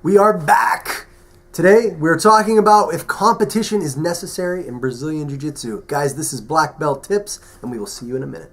We are back! Today, we're talking about if competition is necessary in Brazilian Jiu-Jitsu. Guys, this is Black Belt Tips, and we will see you in a minute.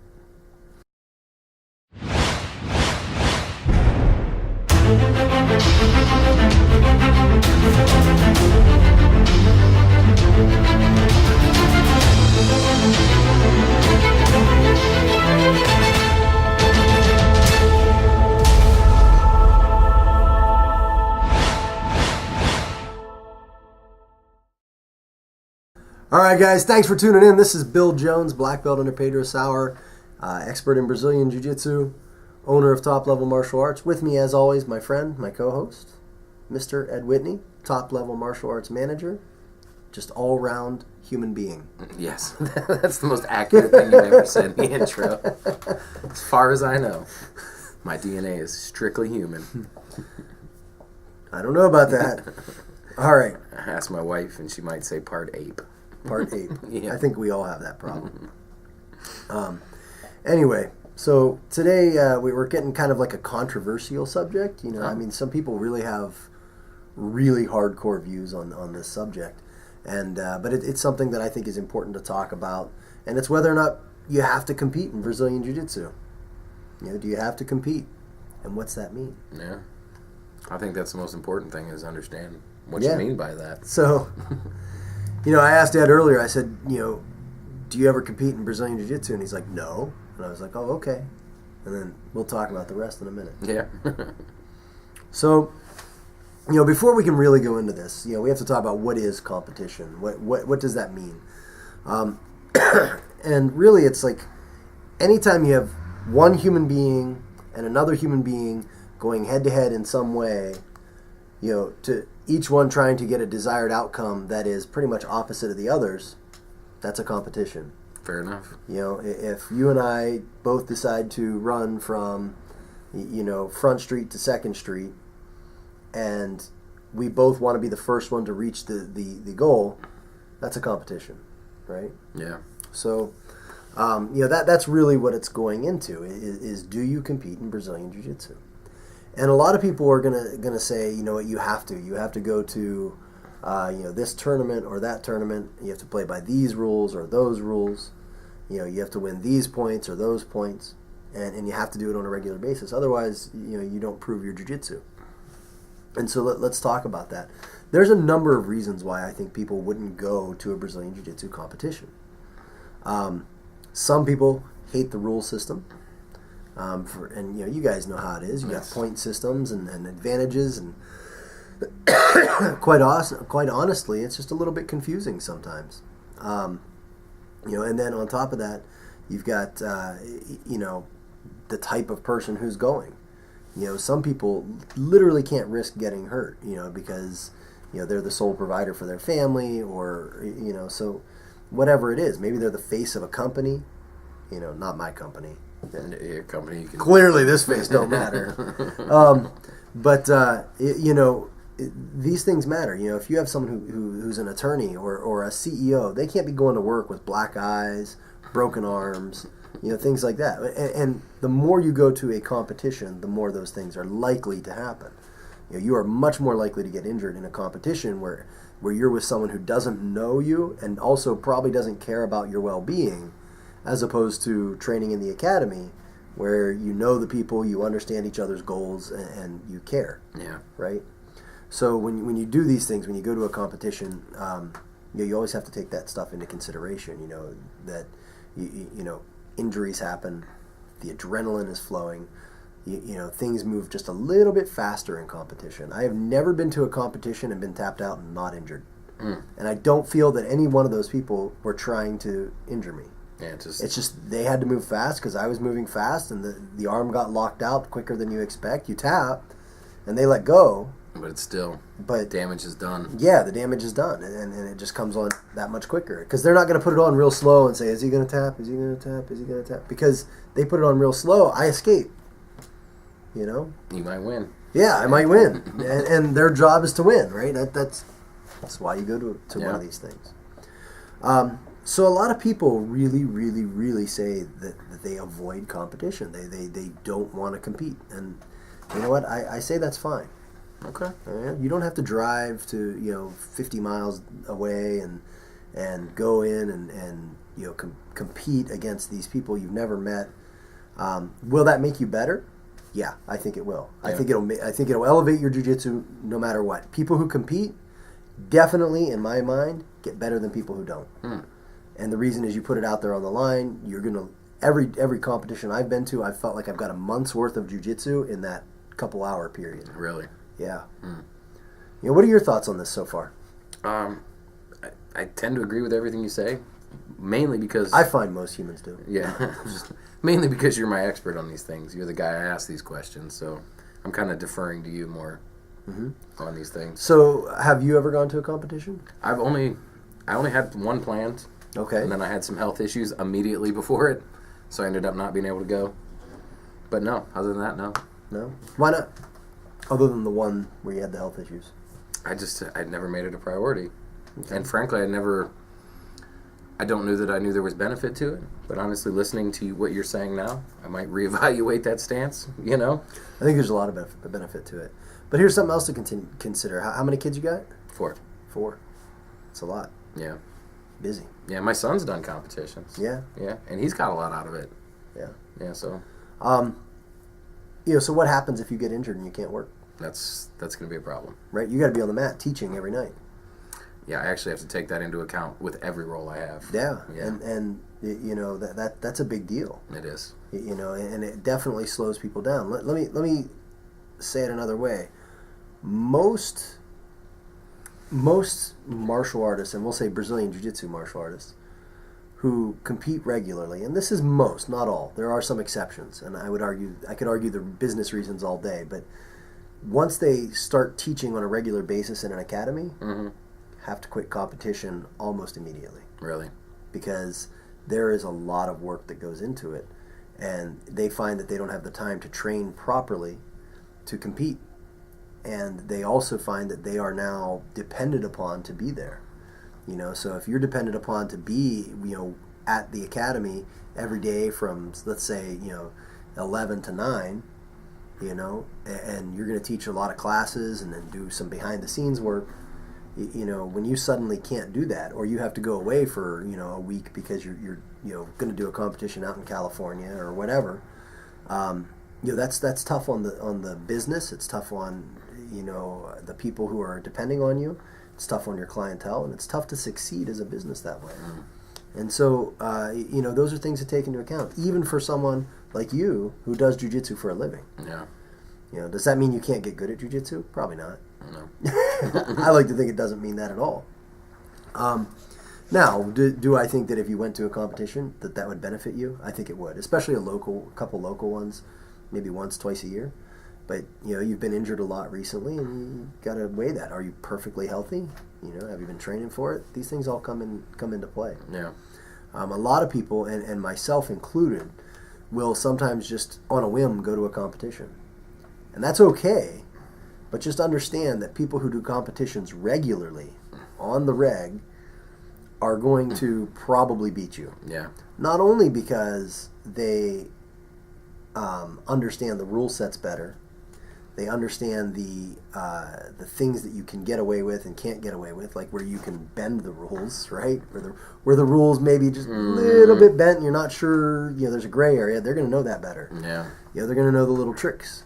All right, guys, thanks for tuning in. This is Bill Jones, Black Belt under Pedro Sauer, expert in Brazilian Jiu-Jitsu, owner of Top Level Martial Arts. With me, as always, my friend, my co-host, Mr. Ed Whitney, Top Level Martial Arts manager, just all-round human being. Yes, that's the most accurate thing you've ever said in the intro. As far as I know, my DNA is strictly human. I don't know about that. All right. I asked my wife, and she might say part ape. Part ape. Yeah. I think we all have that problem. Anyway, so today we were getting kind of like a controversial subject. You know, I mean, some people really have really hardcore views on this subject, and but it's something that I think is important to talk about, and it's whether or not you have to compete in Brazilian Jiu-Jitsu. You know, do you have to compete, and what's that mean? Yeah, I think that's the most important thing is understand what you mean by that. So. You know, I asked Ed earlier, I said, you know, do you ever compete in Brazilian Jiu-Jitsu? And he's like, no. And I was like, oh, okay. And then we'll talk about the rest in a minute. Yeah. So, you know, before we can really go into this, you know, we have to talk about what is competition. What does that mean? And really, it's like anytime you have one human being and another human being going head-to-head in some way, you know, to each one trying to get a desired outcome that is pretty much opposite of the others, that's a competition. Fair enough. You know, if you and I both decide to run from, you know, Front Street to Second Street, and we both want to be the first one to reach the goal, that's a competition, right? Yeah. So, you know, that's really what it's going into, is do you compete in Brazilian Jiu-Jitsu? And a lot of people are gonna say, you know what, you have to go to, you know, this tournament or that tournament. You have to play by these rules or those rules. You know, you have to win these points or those points, and you have to do it on a regular basis. Otherwise, you know, you don't prove your jiu-jitsu. And so let's talk about that. There's a number of reasons why I think people wouldn't go to a Brazilian Jiu-Jitsu competition. Some people hate the rule system. And you know, you guys know how it is. You got point systems and advantages, and quite honestly, it's just a little bit confusing sometimes. You know, and then on top of that, you've got you know, the type of person who's going. You know, some people literally can't risk getting hurt. You know, because you know they're the sole provider for their family, or you know, so whatever it is, maybe they're the face of a company. You know, not my company. Your company. Clearly, this face don't matter. But you know, these things matter. You know, if you have someone who's an attorney or a CEO, they can't be going to work with black eyes, broken arms, you know, things like that. And the more you go to a competition, the more those things are likely to happen. You know, you are much more likely to get injured in a competition where you're with someone who doesn't know you and also probably doesn't care about your well-being, as opposed to training in the academy where you know the people, you understand each other's goals, and you care. Yeah. Right? So when you do these things, when you go to a competition, you know, you always have to take that stuff into consideration, you know, that, you know, injuries happen, the adrenaline is flowing, you know, things move just a little bit faster in competition. I have never been to a competition and been tapped out and not injured. And I don't feel that any one of those people were trying to injure me. Yeah, it's just they had to move fast because I was moving fast, and the arm got locked out quicker than you expect. You tap, and they let go. But it's still, damage is done. Yeah, the damage is done, and it just comes on that much quicker. Because they're not going to put it on real slow and say, is he going to tap? Is he going to tap? Is he going to tap? Because they put it on real slow, I escape. You know? You might win. Yeah, I might win. and their job is to win, right? That's why you go to one of these things. So a lot of people really, really, really say that they avoid competition. They don't want to compete. And you know what? I say that's fine. Okay. You don't have to drive to 50 miles away and go in and compete against these people you've never met. Will that make you better? Yeah, I think it will. Yeah. I think it'll elevate your jiu-jitsu no matter what. People who compete definitely, in my mind, get better than people who don't. And the reason is you put it out there on the line. You're gonna every competition I've been to, I've felt like I've got a month's worth of jiu-jitsu in that couple hour period. Really? Yeah. What are your thoughts on this so far? I tend to agree with everything you say, mainly because I find most humans do. Yeah, mainly because you're my expert on these things. You're the guy I ask these questions, so I'm kind of deferring to you more on these things. So, have you ever gone to a competition? I only had one planned. Okay. And then I had some health issues immediately before it, so I ended up not being able to go. But no, other than that, no. No? Why not? Other than the one where you had the health issues. I'd never made it a priority. Okay. And frankly, I don't know that I knew there was benefit to it, but honestly, listening to what you're saying now, I might reevaluate that stance, I think there's a lot of benefit to it. But here's something else to consider. How many kids you got? 4. 4. It's a lot. Yeah. Busy. Yeah, my son's done competitions. Yeah. Yeah, and he's got a lot out of it. Yeah. Yeah, so. So what happens if you get injured and you can't work? That's going to be a problem. Right? You got to be on the mat teaching every night. Yeah, I actually have to take that into account with every role I have. Yeah. And that's a big deal. It is. And it definitely slows people down. Let me say it another way. Most martial artists, and we'll say Brazilian Jiu-Jitsu martial artists, who compete regularly, and this is most, not all. There are some exceptions, and I could argue the business reasons all day, but once they start teaching on a regular basis in an academy, have to quit competition almost immediately. Really? Because there is a lot of work that goes into it, and they find that they don't have the time to train properly to compete. And they also find that they are now dependent upon to be there. So if you're dependent upon to be, at the academy every day from, let's say, 11 to 9, and you're going to teach a lot of classes and then do some behind-the-scenes work, when you suddenly can't do that, or you have to go away for, a week because you're going to do a competition out in California or whatever, that's tough on the business. It's tough on the people who are depending on you. It's tough on your clientele, and it's tough to succeed as a business that way. And so, those are things to take into account, even for someone like you who does jiu-jitsu for a living. Yeah. Does that mean you can't get good at jiu-jitsu? Probably not. No. I like to think it doesn't mean that at all. Now, do I think that if you went to a competition that would benefit you? I think it would, especially a couple local ones, maybe once, twice a year. But, you've been injured a lot recently, and you got to weigh that. Are you perfectly healthy? Have you been training for it? These things all come into play. Yeah. A lot of people, and myself included, will sometimes just on a whim go to a competition. And that's okay, but just understand that people who do competitions regularly, on the reg, are going to probably beat you. Yeah. Not only because they understand the rule sets better, they understand the things that you can get away with and can't get away with, like where you can bend the rules, right? Where the rules maybe just a little bit bent and you're not sure, there's a gray area. They're going to know that better. Yeah. They're going to know the little tricks.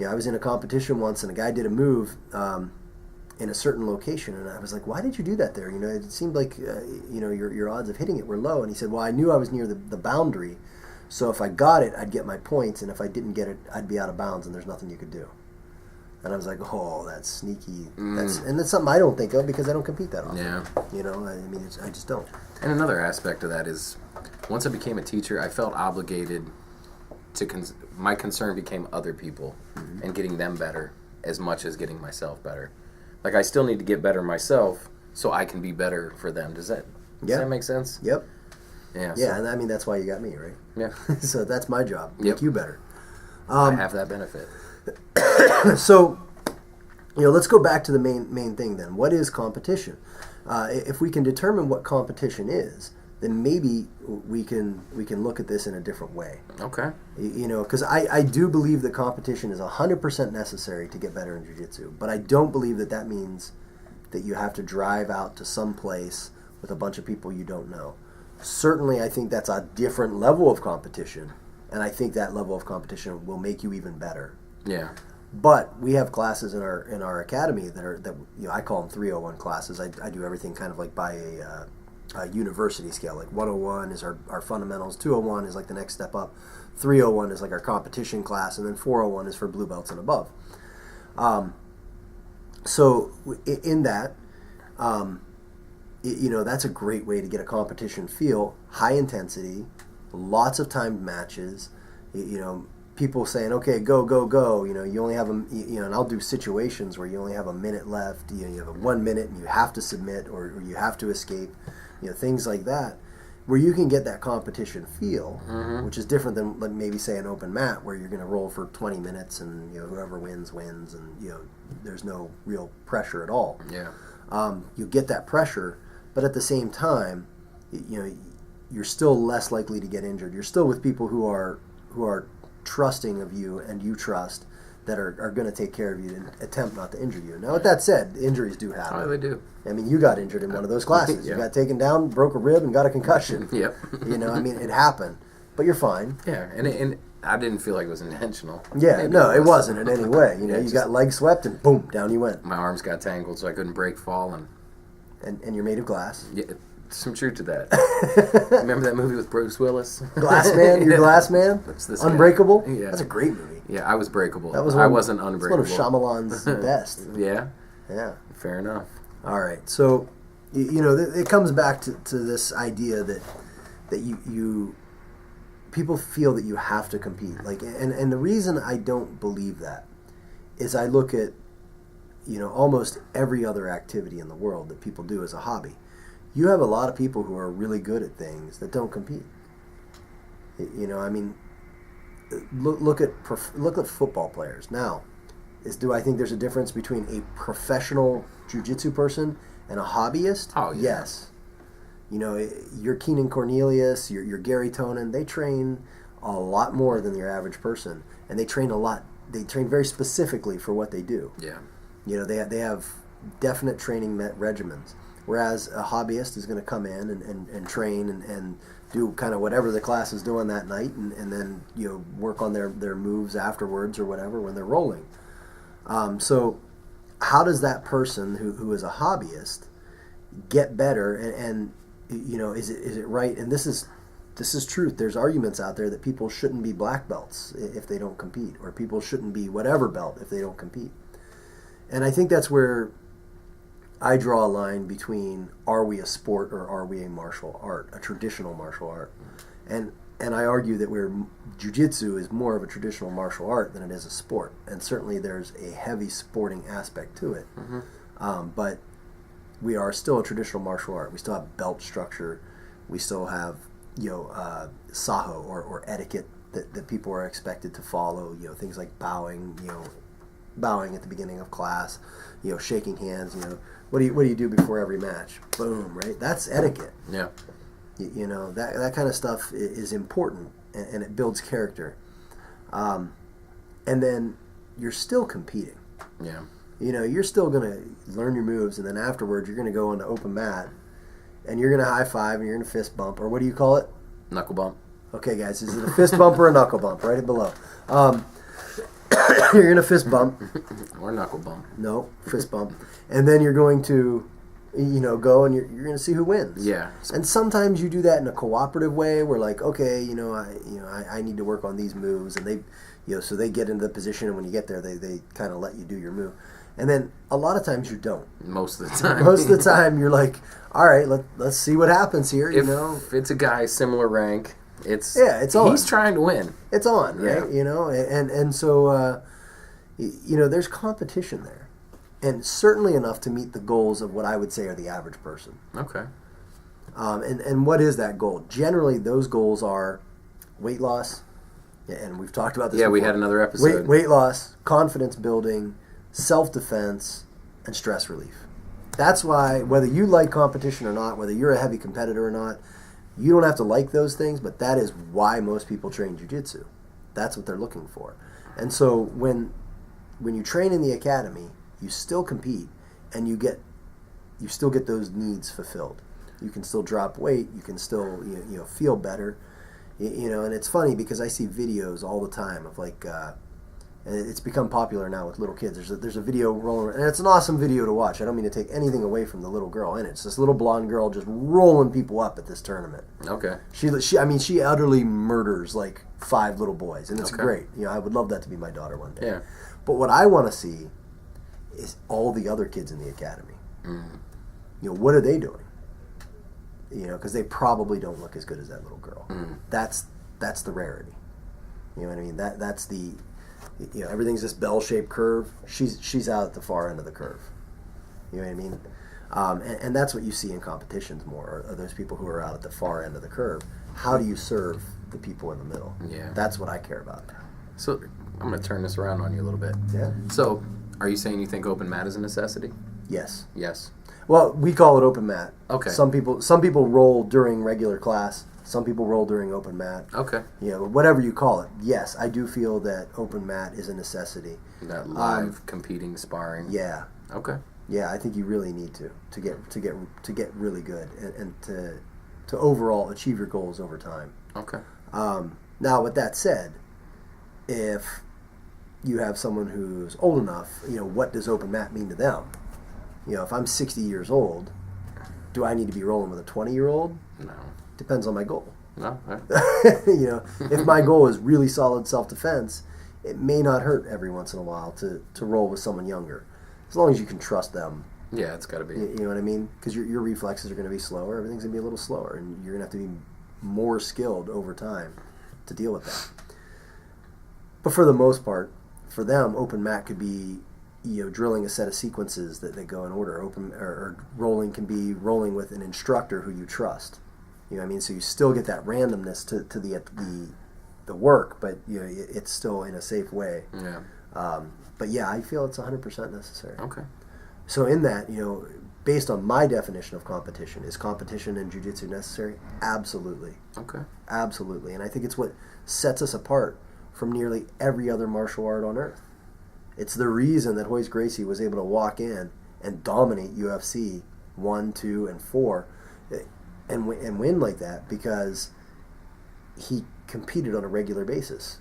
I was in a competition once and a guy did a move in a certain location, and I was like, why did you do that there? It seemed like your odds of hitting it were low. And he said, well, I knew I was near the boundary, so if I got it, I'd get my points, and if I didn't get it, I'd be out of bounds, and there's nothing you could do. And I was like, oh, that's sneaky. And that's something I don't think of because I don't compete that often. Yeah. I just don't. And another aspect of that is, once I became a teacher, I felt obligated to, my concern became other people and getting them better as much as getting myself better. Like, I still need to get better myself so I can be better for them. Does that make sense? Yep. Yeah. Yeah, and that's why you got me, right? Yeah. So that's my job. Make you better. I have that benefit. So, let's go back to the main thing then. What is competition? If we can determine what competition is, then maybe we can look at this in a different way. Okay. You know, because I do believe that competition is 100% necessary to get better in jiu-jitsu, but I don't believe that means that you have to drive out to some place with a bunch of people you don't know. Certainly, I think that's a different level of competition, and I think that level of competition will make you even better. Yeah. But we have classes in our academy that I call them 301 classes. I do everything kind of like by a university scale. Like 101 is our fundamentals, 201 is like the next step up, 301 is like our competition class, and then 401 is for blue belts and above. So in that, that's a great way to get a competition feel. High intensity, lots of timed matches. People saying, okay, go, go, go. You only have and I'll do situations where you only have a minute left. You have 1 minute and you have to submit or you have to escape. Things like that, where you can get that competition feel, which is different than maybe say an open mat where you're going to roll for 20 minutes and whoever wins, and there's no real pressure at all. Yeah. You get that pressure, but at the same time, you're still less likely to get injured. You're still with people who are trusting of you and you trust, that are going to take care of you and attempt not to injure you. Now, with that said, injuries do happen. Oh, they do. I mean, you got injured in one of those classes. Yeah. You got taken down, broke a rib, and got a concussion. Yep. It happened. But you're fine. Yeah, and I didn't feel like it was intentional. Yeah, Maybe no, it wasn't in any way. Yeah, You got leg swept, and boom, down you went. My arms got tangled, so I couldn't break, fall, And you're made of glass. Yeah, some truth to that. Remember that movie with Bruce Willis? Glass Man? You're Glass Man? Unbreakable? Yeah. That's a great movie. Yeah, I was breakable. I wasn't unbreakable. It's one of Shyamalan's best. Yeah? Yeah. Fair enough. All right. So, it comes back to this idea that you people feel that you have to compete. And the reason I don't believe that is I look at, almost every other activity in the world that people do as a hobby. You have a lot of people who are really good at things that don't compete. Look at football players. Now, do I think there's a difference between a professional jiu-jitsu person and a hobbyist? Oh, yeah. Yes. Your Keenan Cornelius, your Gary Tonin, they train a lot more than your average person, and they train a lot. They train very specifically for what they do. Yeah. They have definite training regimens, whereas a hobbyist is going to come in and train and do kind of whatever the class is doing that night, and then work on their moves afterwards or whatever when they're rolling. So how does that person who is a hobbyist get better, and is it right? And this is truth. There's arguments out there that people shouldn't be black belts if they don't compete, or people shouldn't be whatever belt if they don't compete. And I think that's where I draw a line between, are we a sport or are we a martial art, a traditional martial art? And I argue that jiu-jitsu is more of a traditional martial art than it is a sport. And certainly there's a heavy sporting aspect to it. But we are still a traditional martial art. We still have belt structure. We still have saho or etiquette that people are expected to follow. Things like bowing at the beginning of class, shaking hands. What do you do before every match? Boom, right? That's etiquette. Yeah. That kind of stuff is important, and it builds character. And then you're still competing. Yeah. You're still going to learn your moves, and then afterwards you're going to go on the open mat, and you're going to high five, and you're going to fist bump, or what do you call it? Knuckle bump. Okay, guys, is it a fist bump or a knuckle bump? Right below. You're going to fist bump. Or knuckle bump. No, fist bump. And then you're going to, go and you're going to see who wins. Yeah. And sometimes you do that in a cooperative way where okay, I need to work on these moves, and they, so they get into the position, and when you get there, they kind of let you do your move. And then a lot of times you don't. Most of the time. Most of the time you're like, all right, let's see what happens here, If it's a guy similar rank, it's on. He's trying to win. It's on, right? Yeah. And so there's competition there, and certainly enough to meet the goals of what I would say are the average person. Okay. And what is that goal? Generally, those goals are weight loss, and we've talked about this. Yeah, before. we had another episode. Weight loss, confidence building, self-defense, and stress relief. That's why, whether you like competition or not, whether you're a heavy competitor or not, You don't have to like those things, but that is why most people train jiu-jitsu. That's what they're looking for. And so when you train in the academy, you still compete, and you still get those needs fulfilled. You can still drop weight. You can still feel better. And it's funny because I see videos all the time of like, and it's become popular now with little kids. There's a video rolling, and it's an awesome video to watch. I don't mean to take anything away from the little girl in it. It's this little blonde girl just rolling people up at this tournament. Okay. She utterly murders like 5 little boys, and it's Okay. great. I would love that to be my daughter one day. Yeah. But what I want to see is all the other kids in the academy. What are they doing? Because they probably don't look as good as that little girl. That's the rarity. You know what I mean? That's the everything's this bell-shaped curve. She's out at the far end of the curve. You know what I mean? And that's what you see in competitions more, are those people who are out at the far end of the curve. How do you serve the people in the middle? Yeah. That's what I care about. So I'm going to turn this around on you a little bit. Yeah. So are you saying you think open mat is a necessity? Yes. Yes. Well, we call it open mat. Okay. Some people roll during regular class. Some people roll during open mat. Okay. Whatever you call it. Yes, I do feel that open mat is a necessity. That live competing sparring. Yeah. Okay. Yeah, I think you really need to get really good and to overall achieve your goals over time. Okay. Now, with that said, if you have someone who's old enough, what does open mat mean to them? If I'm 60 years old, do I need to be rolling with a 20-year-old? No. Depends on my goal. No. If my goal is really solid self-defense, it may not hurt every once in a while to roll with someone younger, as long as you can trust them. Yeah, it's got to be. You know what I mean? Because your reflexes are going to be slower. Everything's going to be a little slower, and you're going to have to be more skilled over time to deal with that. But for the most part, for them, open mat could be drilling a set of sequences that go in order. Open or rolling can be rolling with an instructor who you trust. You know what I mean? So you still get that randomness to the work, but it's still in a safe way. Yeah. But yeah, I feel it's 100% necessary. Okay. So in that, based on my definition of competition, is competition in jiu-jitsu necessary? Absolutely. Okay. Absolutely. And I think it's what sets us apart from nearly every other martial art on earth. It's the reason that Royce Gracie was able to walk in and dominate UFC 1, 2, and 4 and win like that, because he competed on a regular basis.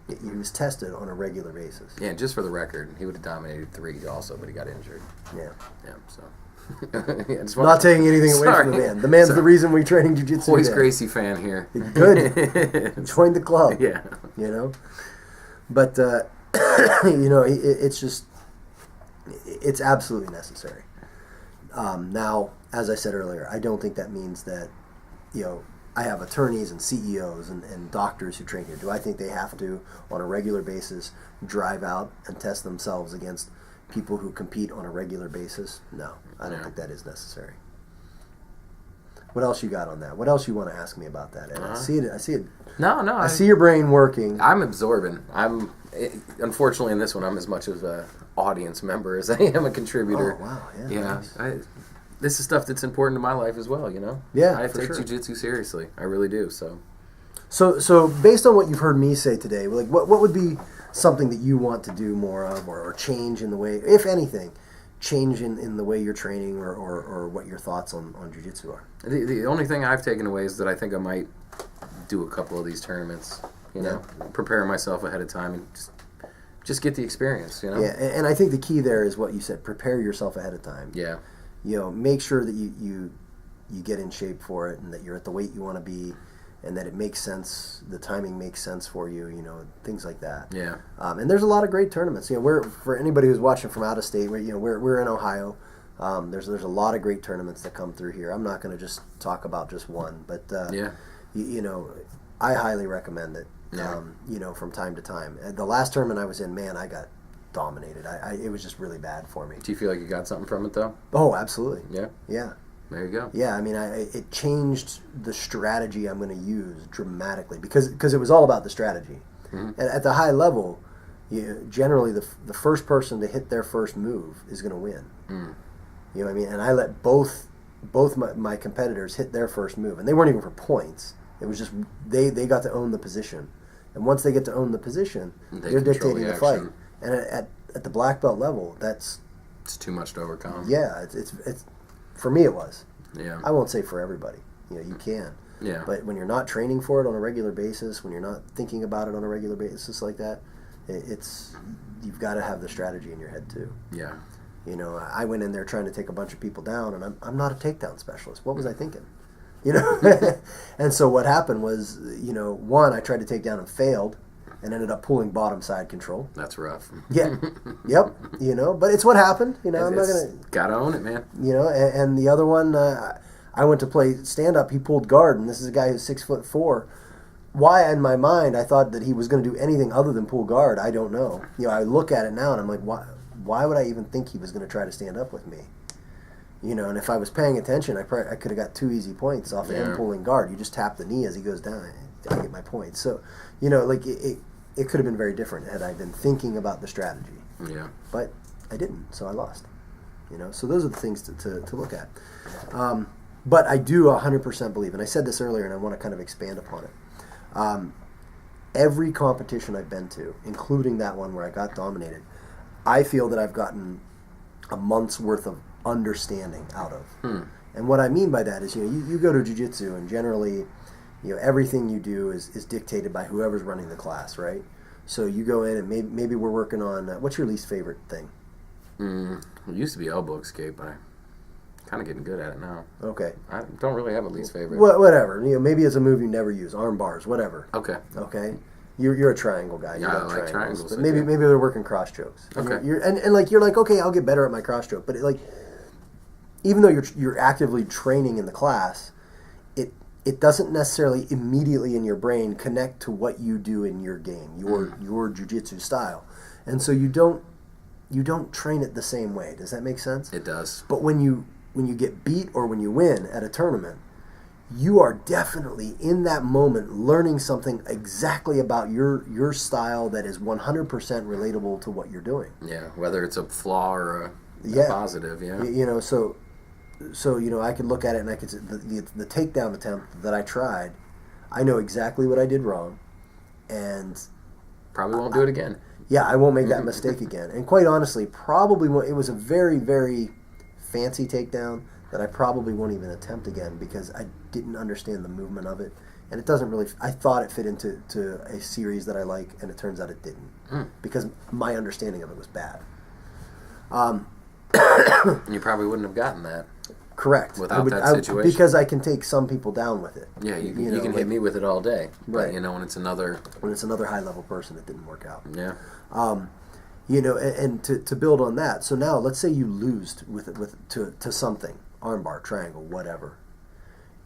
He was tested on a regular basis. Yeah, just for the record, he would have dominated 3 also, but he got injured. Yeah. Yeah, so. Not taking anything away from the man. The man's the reason we're training jiu-jitsu. Royce Gracie fan here. Good. Join the club. Yeah. But, it's absolutely necessary. Now, as I said earlier, I don't think that means that, I have attorneys and CEOs and doctors who train here. Do I think they have to, on a regular basis, drive out and test themselves against people who compete on a regular basis? No, I don't think that is necessary. What else you got on that? What else you want to ask me about that, Ed? I see it. No. I see your brain working. I'm absorbing. Unfortunately, in this one, I'm as much of an audience member as I am a contributor. Oh, wow. Yeah. Nice. This is stuff that's important to my life as well, Yeah, I for take sure. jiu-jitsu seriously. I really do, so. So based on what you've heard me say today, like what would be something that you want to do more of, or change in the way, if anything, change in the way you're training, or what your thoughts on jiu-jitsu are? The only thing I've taken away is that I think I might do a couple of these tournaments, prepare myself ahead of time and just get the experience, Yeah, and I think the key there is what you said, prepare yourself ahead of time. Yeah. Make sure that you get in shape for it, and that you're at the weight you want to be, and that it makes sense, the timing makes sense for you, things like that. Yeah. And there's a lot of great tournaments. For anybody who's watching from out of state, we're in Ohio. There's a lot of great tournaments that come through here. I'm not going to just talk about just one, but I highly recommend it. From time to time. The last tournament I was in, man, I got dominated. It was just really bad for me. Do you feel like you got something from it, though? Oh, absolutely. Yeah? Yeah. There you go. Yeah, I mean, it changed the strategy I'm going to use dramatically, because it was all about the strategy. Mm-hmm. At the high level, generally the first person to hit their first move is going to win. Mm. You know what I mean? And I let both both my competitors hit their first move, and they weren't even for points. It was just they got to own the position, and once they get to own the position, they're dictating the fight. And at the black belt level, it's too much to overcome. Yeah, it's for me it was. Yeah, I won't say for everybody. You can. Yeah. But when you're not training for it on a regular basis, when you're not thinking about it on a regular basis like that, you've got to have the strategy in your head too. Yeah. I went in there trying to take a bunch of people down, and I'm not a takedown specialist. What was I thinking? And so what happened was, one, I tried to take down and failed, and ended up pulling bottom side control. That's rough. Yeah. Yep. But it's what happened. I'm not gonna. Gotta own it, man. And the other one, I went to play stand up. He pulled guard, and this is a guy who's 6'4". Why in my mind I thought that he was going to do anything other than pull guard, I don't know. I look at it now and I'm like, why would I even think he was going to try to stand up with me? And if I was paying attention, I could have got 2 easy points off of him pulling guard. You just tap the knee as he goes down. I get my points. So, it could have been very different had I been thinking about the strategy. Yeah. But I didn't, so I lost. So those are the things to look at. But I do 100% believe, and I said this earlier, and I want to kind of expand upon it. Every competition I've been to, including that one where I got dominated, I feel that I've gotten a month's worth of understanding out of. And what I mean by that is, you go to jiu-jitsu, and generally, everything you do is dictated by whoever's running the class, right? So you go in, and maybe we're working on, what's your least favorite thing? It used to be elbow escape, but I'm kind of getting good at it now. Okay. I don't really have a least favorite. Whatever. Maybe it's a move you never use. Arm bars, whatever. Okay. Okay. You're a triangle guy. Yeah, I like triangles. But maybe they're working cross chokes. Okay. You're like, okay, I'll get better at my cross choke. But even though you're actively training in the class, it doesn't necessarily immediately in your brain connect to what you do in your game, your jiu-jitsu style. And so you don't train it the same way. Does that make sense? It does. But when you get beat or when you win at a tournament, you are definitely in that moment learning something exactly about your style that is 100% relatable to what you're doing. Yeah, whether it's a flaw or a positive, So I could look at it and I could say the takedown attempt that I tried, I know exactly what I did wrong, and probably won't do it again. Yeah, I won't make that mistake again. And quite honestly, probably it was a very, very fancy takedown that I probably won't even attempt again because I didn't understand the movement of it, and it doesn't really. I thought it fit into a series that I like, and it turns out it didn't because my understanding of it was bad. You probably wouldn't have gotten that. Correct. Without that situation. Because I can take some people down with it. Yeah, you can hit me with it all day. Right. But, when it's another high-level person, it didn't work out. Yeah. And to build on that, so now let's say you lose to something, armbar, triangle, whatever.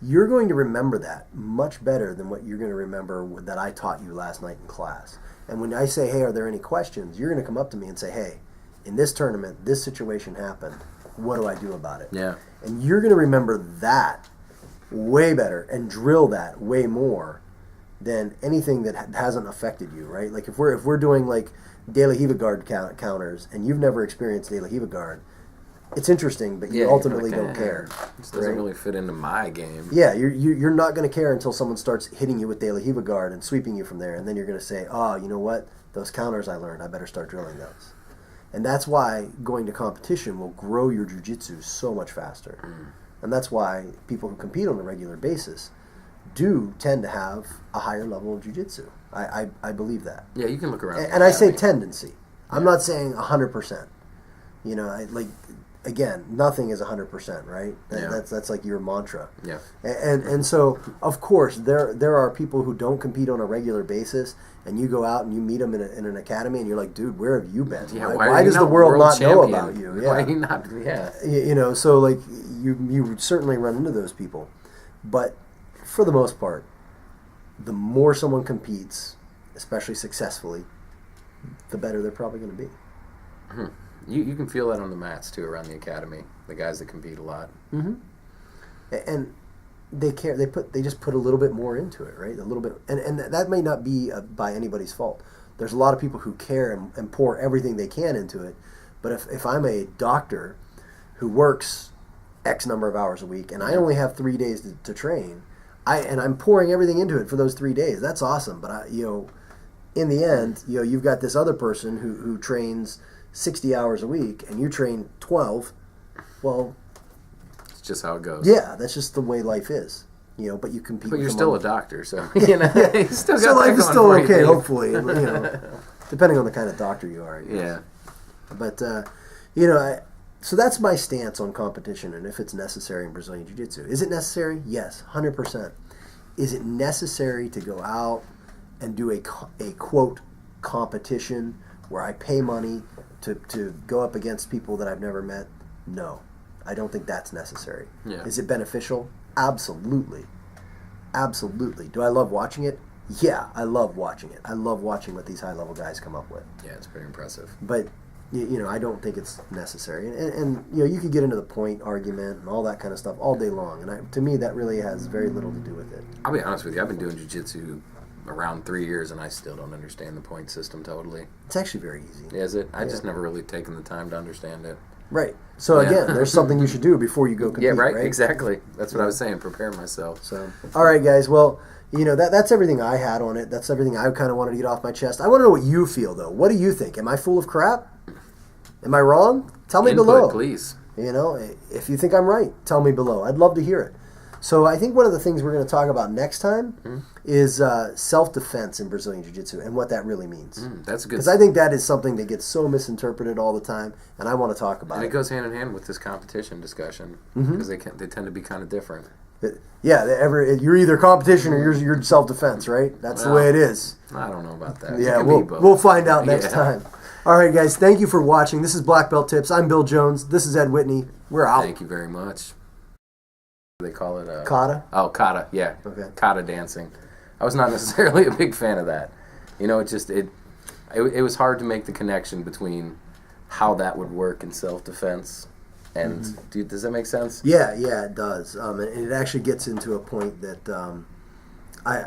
You're going to remember that much better than what you're going to remember that I taught you last night in class. And when I say, hey, are there any questions, you're going to come up to me and say, hey, in this tournament, this situation happened. What do I do about it? Yeah. And you're going to remember that way better and drill that way more than anything that hasn't affected you, right? Like if we're doing like De La Riva guard counters and you've never experienced De La Riva guard, it's interesting, but you ultimately don't care. This doesn't really fit into my game. Yeah, you're not going to care until someone starts hitting you with De La Riva guard and sweeping you from there, and then you're going to say, oh, you know what? Those counters I learned, I better start drilling those. And that's why going to competition will grow your jiu-jitsu so much faster. And that's why people who compete on a regular basis do tend to have a higher level of jiu-jitsu. I believe that. Yeah, you can look around. And I say tendency. I'm not saying 100%. Again, nothing is 100%, right? That's like your mantra. Yeah. And so, of course, there are people who don't compete on a regular basis, and you go out and you meet them in an academy, and you're like, dude, where have you been? Yeah, why does the world not know about you? Yeah. Why are you not? Yeah. So like you certainly run into those people, but for the most part, the more someone competes, especially successfully, the better they're probably going to be. You can feel that on the mats too around the academy. The guys that compete a lot. And they care. They just put a little bit more into it, right? A little bit, and that may not be by anybody's fault. There's a lot of people who care and pour everything they can into it. But if I'm a doctor who works X number of hours a week, and I only have 3 days to train, and I'm pouring everything into it for those 3 days. That's awesome. But in the end, you've got this other person who trains 60 hours a week, and you train 12. Well, it's just how it goes. Yeah, that's just the way life is. But you compete. But with you're still a doctor, so you still got so life is still okay, you. hopefully. Depending on the kind of doctor you are. I guess. Yeah. But so that's my stance on competition and if it's necessary in Brazilian Jiu-Jitsu. Is it necessary? Yes, 100%. Is it necessary to go out and do a quote competition where I pay money to go up against people that I've never met? No, I don't think that's necessary. Yeah. Is it beneficial? Absolutely. Absolutely. Do I love watching it? Yeah, I love watching it. I love watching what these high-level guys come up with. Yeah, it's pretty impressive. But, I don't think it's necessary. And you could get into the point argument and all that kind of stuff all day long. And to me, that really has very little to do with it. I'll be honest with you. I've been doing jiu-jitsu around 3 years, and I still don't understand the point system totally. It's actually very easy. Is it? I just never really taken the time to understand it. Right. So again, there's something you should do before you go compete. Yeah, right? Exactly. That's what I was saying. Prepare myself. So, all right, guys. Well, that's everything I had on it. That's everything I kind of wanted to get off my chest. I want to know what you feel, though. What do you think? Am I full of crap? Am I wrong? Tell me below. Please. If you think I'm right, tell me below. I'd love to hear it. So I think one of the things we're going to talk about next time is self-defense in Brazilian Jiu-Jitsu and what that really means. That's good. Because I think that is something that gets so misinterpreted all the time, and I want to talk about it. And it goes hand in hand with this competition discussion because they tend to be kind of different. Yeah, you're either competition or you're self-defense, right? That's the way it is. I don't know about that. Yeah, we'll find out next time. All right, guys, thank you for watching. This is Black Belt Tips. I'm Bill Jones. This is Ed Whitney. We're out. Thank you very much. They call it kata? Oh, kata, yeah. Okay. Kata dancing. I was not necessarily a big fan of that. It was hard to make the connection between how that would work in self-defense and does that make sense? Yeah, it does. And it actually gets into a point that I